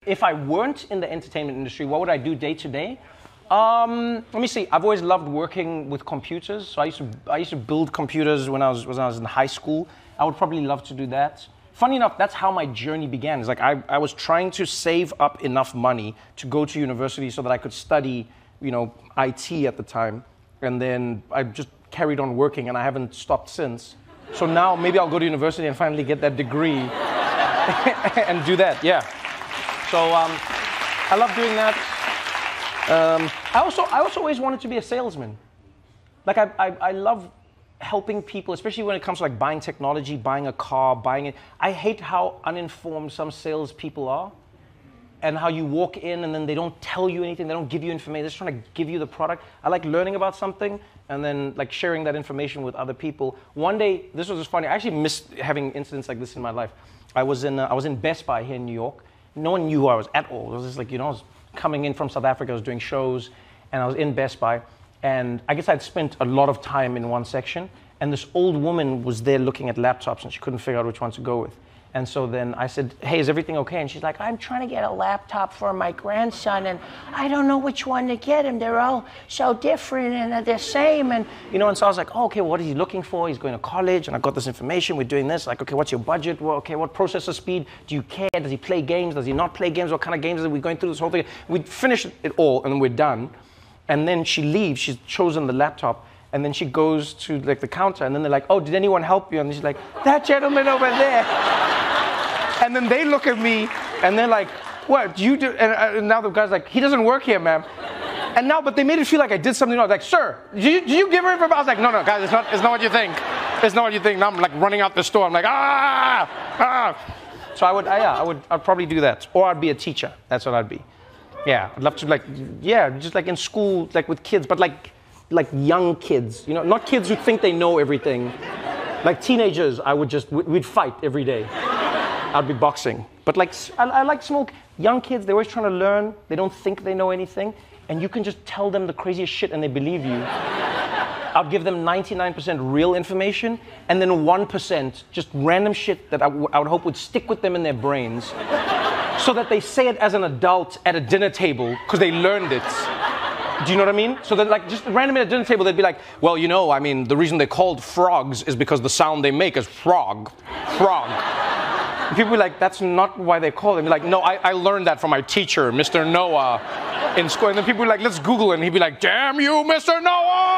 If I weren't in the entertainment industry, what would I do day to day? Let me see. I've always loved working with computers. So I used to build computers when I was in high school. I would probably love to do that. Funny enough, that's how my journey began. It's like I was trying to save up enough money to go to university so that I could study, IT at the time. And then I just carried on working, and I haven't stopped since. So now maybe I'll go to university and finally get that degree and do that. Yeah. So I love doing that. I also always wanted to be a salesman. Like I love helping people, especially when it comes to like buying technology, buying a car, buying it. I hate how uninformed some salespeople are, and how you walk in and then they don't tell you anything, they don't give you information, they're just trying to give you the product. I like learning about something and then like sharing that information with other people. One day, this was just funny. I actually missed having incidents like this in my life. I was in Best Buy here in New York. No one knew who I was at all. It was just like, I was coming in from South Africa, I was doing shows, and I was in Best Buy. And I guess I'd spent a lot of time in one section, and this old woman was there looking at laptops, and she couldn't figure out which one to go with. And so then I said, hey, is everything okay? And she's like, I'm trying to get a laptop for my grandson, and I don't know which one to get him. They're all so different, and they're the same. And and so I was like, oh, okay, what is he looking for? He's going to college, and I got this information. We're doing this. Like, okay, what's your budget? Well, okay, what processor speed? Do you care? Does he play games? Does he not play games? What kind of games are we going through this whole thing? We finished it all, and we're done. And then she leaves. She's chosen the laptop. And then she goes to like the counter, and then they're like, oh, did anyone help you? And she's like, that gentleman over there. And then they look at me, and they're like, what, you do? And now the guy's like, he doesn't work here, ma'am. And now, but they made it feel like I did something wrong. Like, sir, did you give her information? I was like, no, guys, it's not what you think. It's not what you think. Now I'm like running out the store. I'm like, So I'd probably do that. Or I'd be a teacher. That's what I'd be. Yeah, I'd love to just like in school, like with kids, but like young kids, not kids who think they know everything. Like teenagers, we'd fight every day. I'd be boxing. But like, I like small, young kids, they're always trying to learn. They don't think they know anything. And you can just tell them the craziest shit and they believe you. I'll give them 99% real information and then 1% just random shit that I would hope would stick with them in their brains so that they say it as an adult at a dinner table because they learned it. Do you know what I mean? So that like just randomly at a dinner table, they'd be like, well, the reason they're called frogs is because the sound they make is frog. And people be like, that's not why they call them. Like, no, I learned that from my teacher, Mr. Noah, in school. And then people be like, let's Google it. And he'd be like, damn you, Mr. Noah!